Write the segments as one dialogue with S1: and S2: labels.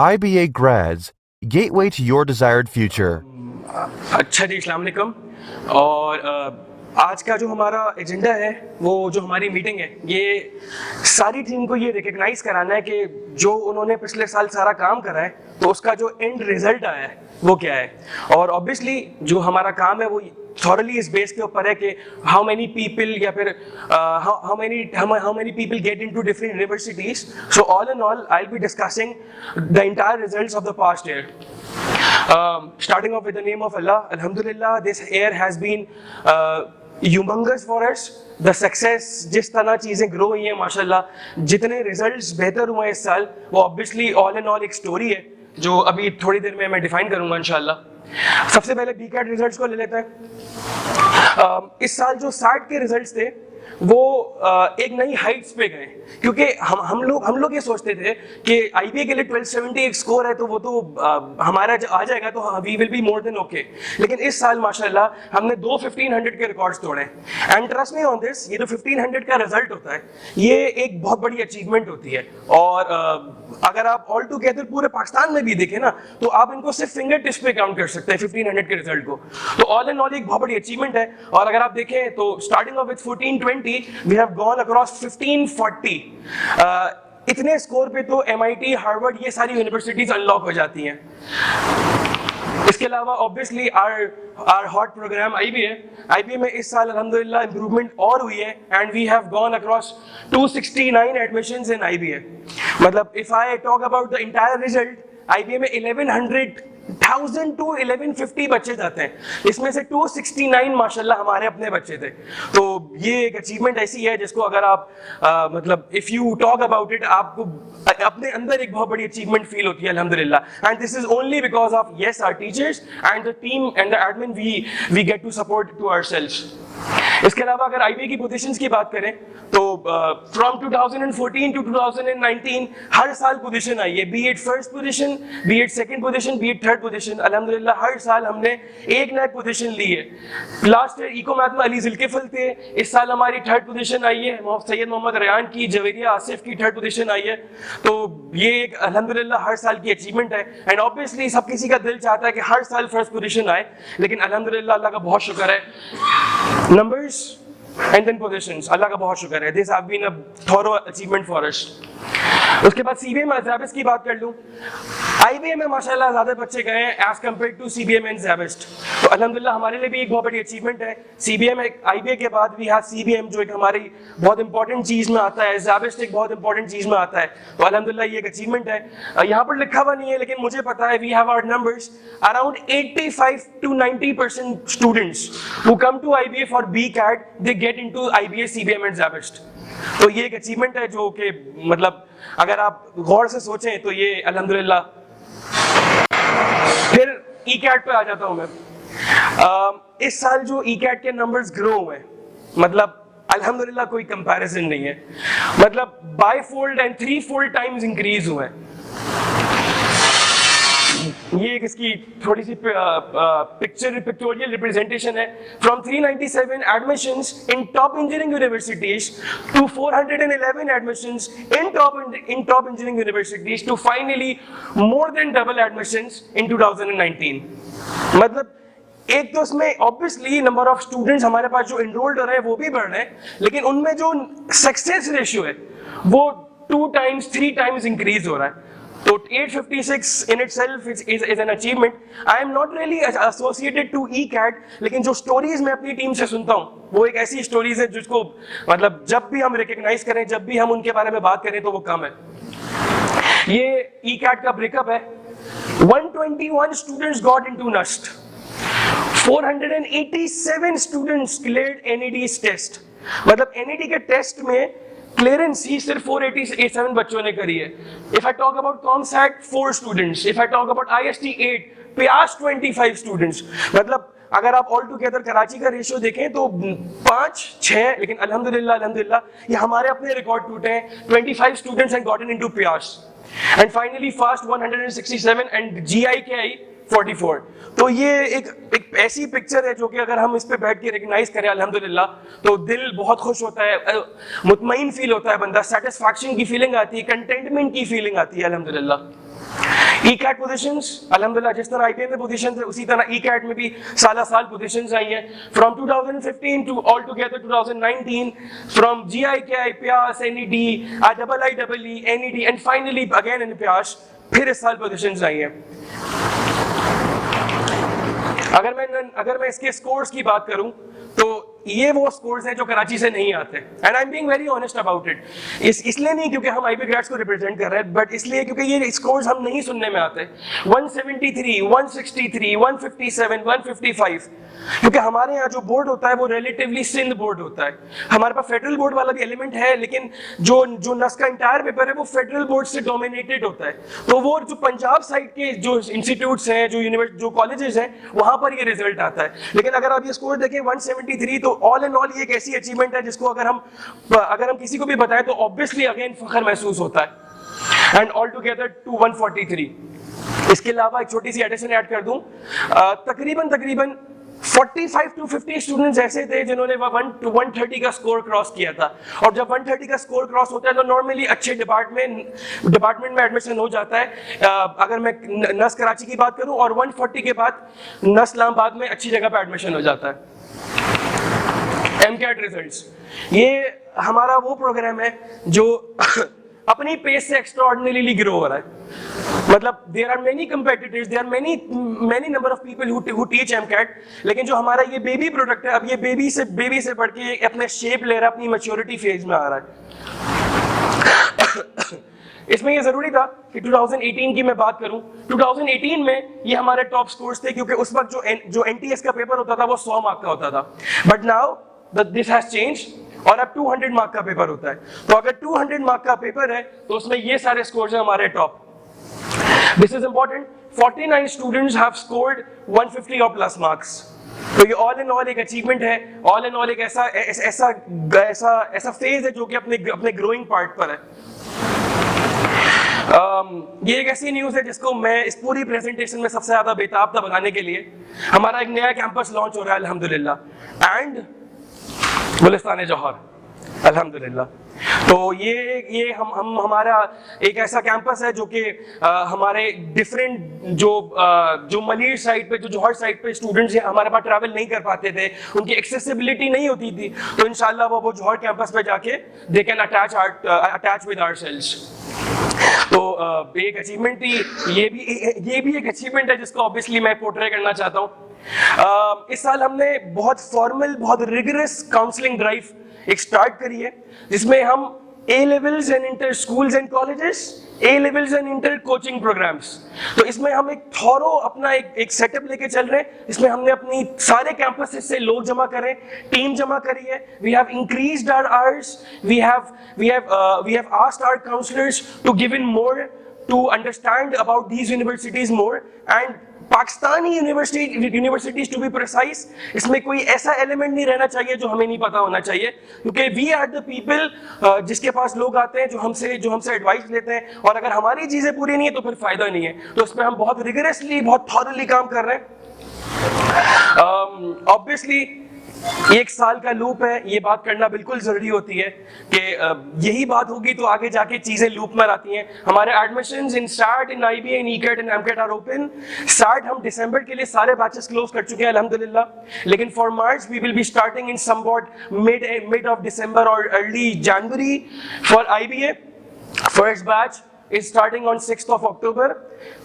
S1: IBA grads, gateway to your desired future.
S2: अच्छा जी, अस्सलाम वालेकुम। और आज का जो हमारा एजेंडा है, वो जो हमारी मीटिंग है, ये सारी टीम को ये रिकग्नाइज कराना है कि जो उन्होंने पिछले साल सारा काम करा है, तो उसका जो एंड रिजल्ट आया है वो क्या है। और ऑब्वियसली जो हमारा काम है वो थॉरली इस बेस के ऊपर है कि हाउ मेनी पीपल या फिर how many people get into different universities. So all in all I will be discussing the entire results of the past year. Starting off with the name of Allah, Alhamdulillah, this year has been humongous for us. The success, जिस तरह चीज़ें grow हुई हैं माशाल्लाह, जितने results बेहतर हुए हैं इस साल, वो ऑब्वियसली ऑल इन ऑल एक स्टोरी है जो अभी थोड़ी देर में मैं डिफाइन करूंगा इंशाल्लाह. सबसे पहले बीकैट रिजल्ट्स को ले लेते हैं. इस साल जो 60 के रिजल्ट्स थे वो एक नई हाइट्स पे गए, क्योंकि हम लोग ये सोचते थे कि आईबीए के लिए 1270 एक स्कोर है तो वो तो हमारा आ जाएगा, तो we will be more than okay. लेकिन इस साल माशाल्लाह हमने 1500 के रिकॉर्ड्स तोड़े. And trust me on this, ये जो 1500 का रिजल्ट होता है ये एक बहुत बड़ी अचीवमेंट होती है. और अगर आप ऑल टुगेदर पूरे पाकिस्तान में भी देखें ना, तो आप इनको सिर्फ फिंगर टिप्स पे काउंट कर सकते हैं 1500 के रिजल्ट को. तो ऑल इन ऑल एक बहुत बड़ी अचीवमेंट है. और अगर आप देखें तो starting of with 1420 we have gone across 1540. इतने स्कोर पे तो MIT, हार्वर्ड, ये सारी यूनिवर्सिटीज अनलॉक हो जाती हैं. इसके अलावा obviously our hot program IBA में इस साल अल्हम्दुलिल्लाह इंप्रूवमेंट और हुई है. And we have gone across 269 admissions in IBA. मतलब if I talk about the entire result, IBA में 1100 टू 1150 बच्चे जाते हैं, इसमें से 269 माशाल्लाह हमारे अपने बच्चे थे. तो ये एक अचीवमेंट ऐसी है जिसको अगर आप मतलब if you talk about it, आपको अपने अंदर एक बहुत बड़ी अचीवमेंट फील होती है अल्हम्दुलिल्लाह. And this is only because of yes our teachers and the team and the admin we get to support to ourselves. इसके अलावा अगर IBA की पोजीशंस की बात करें तो फ्रॉम 2014 टू 2019 हर साल पोजीशन आई है, B it first position, B it second position, B it third position. अल्हम्दुलिल्लाह हर साल हमने एक नया पोजीशन ली है. लास्ट ईयर इको मैथ में अली जुल्किफल थे, इस साल हमारी थर्ड पोजीशन आई है. सैयद मोहम्मद रेयान की, जवेरिया आसिफ की थर्ड पोजीशन आई है. तो ये एक अल्हम्दुलिल्लाह हर साल की अचीवमेंट है. एंड ऑब्वियसली सब किसी का दिल चाहता है कि हर साल फर्स्ट पोजीशन आए, लेकिन अल्हम्दुलिल्लाह अल्लाह का बहुत शुक्र है, नंबर्स and then positions, अल्लाह का बहुत शुक्र है. This have been a thorough achievement for us. उसके बाद CBA में ज़ैबिस्ट की बात कर लूँ. IBA में माशाल्लाह ज़्यादा बच्चे गए हैं as compared to CBA में ज़ैबिस्ट. तो अल्हम्दुलिल्लाह हमारे लिए भी एक बहुत बड़ी अचीवमेंट है. CBA में IBA के बाद भी है CBM, जो एक हमारी बहुत इंपॉर्टेंट चीज़ में आता है. ज़ैबिस्ट एक बहुत इंपॉर्टेंट चीज़ में आता है. तो अल्हम्दुलिल्लाह ये एक अचीवमेंट है. यहाँ पर लिखा हुआ नहीं है, लेकिन मुझे पता है we have our numbers around 85 to 90% students who come to IBA for BCAT, they get into IBA, CBM and ज़ैबिस्ट. तो ये एक अचीवमेंट है जो कि मतलब अगर आप गौर से सोचें तो ये अल्हम्दुलिल्लाह. फिर ECAT पे आ जाता हूं मैं. इस साल जो ECAT के नंबर्स ग्रो हुए हैं, मतलब अल्हम्दुलिल्लाह कोई कंपैरिजन नहीं है. मतलब bifold and threefold times increase हुए हैं. ये इसकी थोड़ी सी पिक्टोरियल रिप्रेजेंटेशन है. From 397 admissions in top engineering universities to 411 admissions in top engineering universities to finally more than double admissions in 2019. मतलब एक तो इसमें ऑब्वियसली नंबर ऑफ स्टूडेंट्स हमारे पास जो एनरोल्ड हो रहे हैं वो भी बढ़ रहे हैं, लेकिन उनमें जो सक्सेस रेशियो है वो 2 टाइम्स 3 टाइम्स इंक्रीज हो रहा है. तो 856 in itself is an achievement. I am not really associated to ECAT, लेकिन जो स्टोरीज मैं अपनी टीम से सुनता हूँ वो एक ऐसी स्टोरीज है जिसको मतलब जब भी हम रिकग्नाइज करें, जब भी हम उनके बारे में बात करें तो वो कम है. ये ECAT का ब्रेकअप है. 121 students got into NUST. 487 students cleared NED's test. मतलब NED के टेस्ट में क्लियरेंस ही सिर्फ 487 बच्चों ने करी है. If I talk about COMSATS 4 students, if I talk about IST 8, प्यास 25 स्टूडेंट्स. मतलब अगर आप ऑल टुगेदर कराची का रेशियो देखें तो 5-6, लेकिन अल्हम्दुलिल्लाह ये हमारे अपने रिकॉर्ड टूटे हैं. 25 स्टूडेंट्स हैव गॉटन इनटू प्यास. And finally fast 167 and GIKI 44. तो ये एक ऐसी पिक्चर है जो कि अगर हम इस पे बैठ के रिकग्नाइज करें अल्हम्दुलिल्लाह तो दिल बहुत खुश होता है, मुतमईन फील होता है बंदा, सेटिस्फैक्शन की फीलिंग आती है, कंटेंटमेंट की फीलिंग आती है अल्हम्दुलिल्लाह. ई कैट पोजिशंस अल्हम्दुलिल्लाह जिस तरह IBM में पोजिशन थे उसी तरह ई कैट में भी साल पोजिशंस आई हैं from 2015 to all together 2019 from GIK PIEAS NED IEEE NED and finally again in PIEAS फिर इस साल पोजिशंस आई हैं। अगर मैं इसके स्कोर्स की बात करूं तो ये वो स्कोर्स हैं जो कराची से नहीं आते and I am being very honest about it. इसलिए नहीं क्योंकि हम IB ग्रेड्स को रिप्रेजेंट कर रहे हैं बट इसलिए क्योंकि ये स्कोर्स हम नहीं सुनने में आते। 173, 163, 157, 155 क्योंकि हमारे यहाँ जो बोर्ड होता है वो रिलेटिवली सिंध बोर्ड होता है। हमारे पास फेडरल बोर्ड वाला भी एलिमेंट है लेकिन जो नस का इंटायर पेपर है वो फेडरल बोर्ड से डोमिनेटेड होता है। तो वो जो पंजाब साइड के जो इंस्टीट्यूट्स हैं जो कॉलेजेस हैं वहां पर ये रिजल्ट आता है। लेकिन अगर आप ये स्कोर देखें 173 तो ऑल इन ऑल ये एक ऐसी अचीवमेंट है जिसको अगर हम किसी को भी बताएं तो ऑब्वियसली अगेन फख्र महसूस होता है। And all together to 143। इसके अलावा एक छोटी सी एडिशन ऐड कर दूं, तकरीबन 45 to 50 स्टूडेंट्स ऐसे थे जिन्होंने 130 का स्कोर क्रॉस किया था और जब 130 का स्कोर क्रॉस होता है तो नॉर्मली अच्छे डिपार्टमेंट में एडमिशन हो जाता है। अगर मैं नस कराची की बात करूं और 140 के बाद नस इस्लामाबाद में अच्छी जगह पर एडमिशन हो जाता है। MCAT रिजल्ट्स ये हमारा वो प्रोग्राम है जो अपनी पेस से एक्स्ट्राऑर्डिनरीली ग्रो हो रहा है। मतलब there are many competitors, there are many number of people who teach MCAT, लेकिन जो हमारा ये बेबी प्रोडक्ट है अब ये बेबी से बढ़ के अपने शेप ले रहा है, अपनी मैच्योरिटी फेज में आ रहा है। इसमें ये जरूरी था कि 2018 की मैं बात करूं। 2018 में ये हमारे टॉप स्कोर्स थे क्योंकि उस वक्त जो NTS का पेपर होता था वो 100 मार्क का होता था but now this has changed और अब 200 मार्क का पेपर होता है। तो अगर 200 मार्क का पेपर है तो उसमें ये सारे स्कोर्स हैं हमारे top. This is important, 49 students have scored 150 और प्लस मार्क्स। तो ये ऑल इन ऑल एक अचीवमेंट है, ऑल इन ऑल एक ऐसा फेज है जो कि अपने ग्रोइंग पार्ट पर है। ये एक ऐसी न्यूज़ है जिसको मैं इस पूरी प्रेजेंटेशन में सबसे ज्यादा बेताब था बनाने के लिए। हमारा एक नया कैंपस लॉन्च हो रहा है अल्हम्दुलिल्लाह एंड गुलिस्तान जौहर अल्हम्दुलिल्लाह। तो ये हमारा एक ऐसा कैंपस है जो कि हमारे डिफरेंट जो मलीर साइड पे जो जौहर साइड पे स्टूडेंट्स हमारे पास ट्रैवल नहीं कर पाते थे, उनकी एक्सेसिबिलिटी नहीं होती थी, तो इंशाल्लाह वो जौहर कैंपस पे जाके they can attach with ourselves. तो एक अचीवमेंट थी, ये भी एक अचीवमेंट है जिसको ऑब्वियसली मैं पोर्ट्रे करना चाहता हूँ। इस साल हमने बहुत फॉर्मल, बहुत रिगरस काउंसलिंग ड्राइव एक स्टार्ट करी है जिसमें हम A levels and inter schools and colleges, A levels and inter coaching programs। तो इसमें हम एक थॉरो अपना एक सेटअप लेके चल रहे हैं। इसमें हमने अपनी सारे कैंपसेस से लोग जमा करें, टीम जमा करी है। We have increased our hours, we have asked our counselors to give in more to understand about these universities more and Pakistani universities to be precise. इसमें कोई ऐसा एलिमेंट नहीं रहना चाहिए जो हमें नहीं पता होना चाहिए क्योंकि वी आर द पीपल जिसके पास लोग आते हैं जो हमसे एडवाइस लेते हैं और अगर हमारी चीजें पूरी नहीं है तो फिर फायदा नहीं है। तो इसमें हम बहुत रिगरसली, बहुत थॉरली काम कर रहे हैं। ऑब्वियसली एक साल का लूप है, ये बात करना बिल्कुल जरूरी होती है कि यही बात होगी तो आगे जाके चीजें लूप में आती हैं। हमारे admissions in SAT, in IB, in ECAT, in MCAT are open. SAT हम दिसंबर के लिए सारे बैचेस क्लोज कर चुके हैं अल्हम्दुलिल्लाह, लेकिन for March we will be starting in somewhat mid of December और early January. For IBA first batch is starting on 6th of October।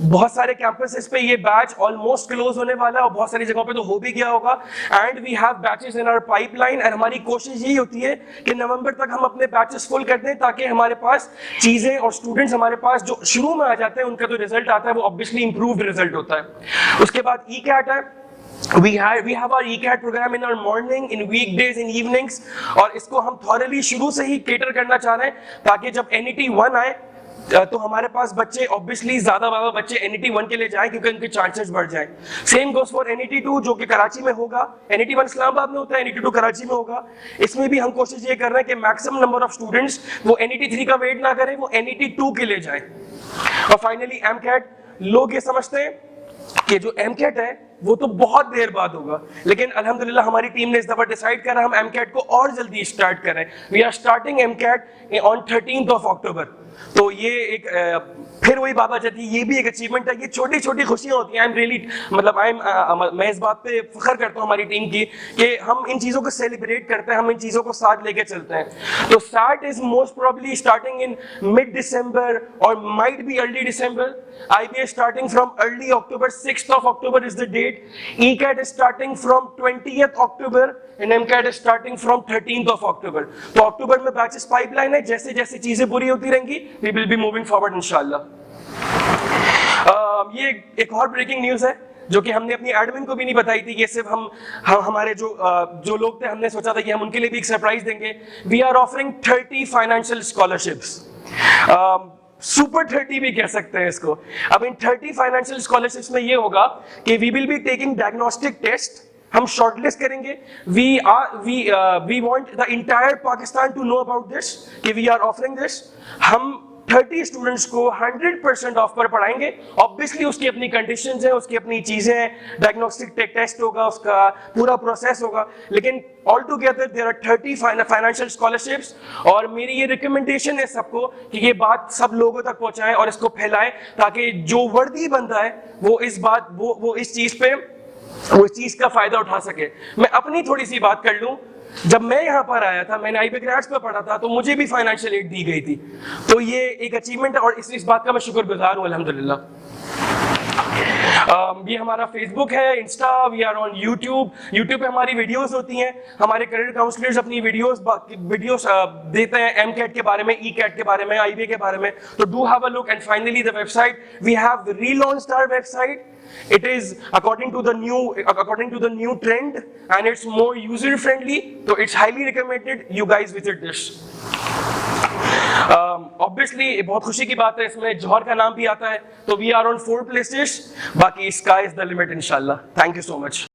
S2: बहुत सारे कैंपसेस पे ये बैच ऑलमोस्ट क्लोज होने वाला है और बहुत सारी जगहों पे तो हो भी गया होगा। And we have batches in our pipeline और हमारी कोशिश यही होती है कि नवंबर तक हम अपने बैचेस फुल कर दें ताकि हमारे पास चीजें और स्टूडेंट्स हमारे पास जो शुरू में आ जाते हैं उनका जो रिजल्ट आता है वो ऑब्वियसली इंप्रूव्ड रिजल्ट होता है। उसके बाद ECAT है। We have our ECAT program in our morning, in weekdays, in evenings और इसको हम thoroughly शुरू से ही cater करना चाह रहे हैं ताकि जब NET 1 आए तो हमारे पास बच्चे ऑब्वियसली ज्यादा बच्चे NET 1 के लिए जाएं क्योंकि उनके चांसेस बढ़ जाएं। सेम गोस फॉर NET 2 जो कि कराची में होगा। NET 1 इस्लामाबाद में होता है, NET 2 कराची में होगा। इसमें भी हम कोशिश ये कर रहे हैं कि मैक्सिमम नंबर ऑफ स्टूडेंट्स वो NET 3 का वेट ना करें, वो NET 2 के लिए जाएं। और फाइनली MCAT, लोग ये समझते हैं कि जो MCAT है वो तो बहुत देर बाद होगा, लेकिन अल्हम्दुलिल्लाह हमारी टीम ने इस दफा डिसाइड करा हम MCAT को और जल्दी स्टार्ट करें। We are starting MCAT on 13th of October। तो ये एक फिर वही बाबा जाती, ये भी एक अचीवमेंट है। ये छोटी छोटी खुशियां होती हैं। आई एम रियली मतलब मैं इस बात पे फख्र करता हूँ हमारी टीम की कि हम इन चीज़ों को सेलिब्रेट करते हैं, हम इन चीज़ों को साथ लेके चलते हैं। तो SAT is most probably starting in mid December और might be early December. IB is starting from early October. 6th of October is the date. ECAT is starting from 20th October and MCAT is starting from 13th of October. तो अक्टूबर में batches pipeline है, जैसे जैसे चीजें पूरी होती रहेंगी we will be moving forward इंशाल्लाह। ये एक और ब्रेकिंग न्यूज़ है जो कि हमने अपनी एडमिन को भी नहीं बताई थी। ये सिर्फ हम हमारे जो लोग थे, हमने सोचा था कि हम उनके लिए भी एक सरप्राइज देंगे। We are offering 30 financial scholarships, super 30 भी कह सकते हैं इसको। अब इन 30 फाइनेंशियल स्कॉलरशिप्स में ये होगा कि we will be taking diagnostic test, हम शॉर्टलिस्ट करेंगे। We want the entire Pakistan to know about this कि वी आर ऑफरिंग दिस। हम 30 स्टूडेंट्स को 100% ऑफ पर पढ़ाएंगे। ऑब्वियसली उसकी अपनी कंडीशंस हैं, उसकी अपनी चीजें हैं, डायग्नोस्टिक टेस्ट होगा, उसका पूरा प्रोसेस होगा, लेकिन all together there are 30 financial scholarships. और मेरी ये रिकमेंडेशन है सबको कि ये बात सब लोगों तक पहुंचाएं और इसको फैलाएं, ताकि जो वर्दी बंदा है वो इस बात वो इस चीज पे वो इस चीज का फायदा उठा सके। मैं अपनी थोड़ी सी बात कर लूं, जब मैं यहाँ पर आया था, मैंने IB ग्रेड्स पे पढ़ा था, तो मुझे भी फाइनेंशियल एड दी गई थी। तो ये एक अचीवमेंट है और इस बात का मैं शुक्रगुजार हूँ अल्हम्दुलिल्लाह। ये हमारा फेसबुक है, Insta, we are on YouTube पे हमारी वीडियोस होती हैं। हमारे करियर काउंसलर्स अपनी वीडियोस देते हैं MCAT के बारे में, ECAT के बारे में, IB के बारे में। तो do have a look. And finally the website, we have relaunched our website. It is according to the new trend and it's more user friendly, so it's highly recommended you guys visit this. Obviously बहुत खुशी की बात है, इसमें जौहर का नाम भी आता है। तो we are on 4 places, बाकी sky is the limit इंशाल्लाह। Thank you so much.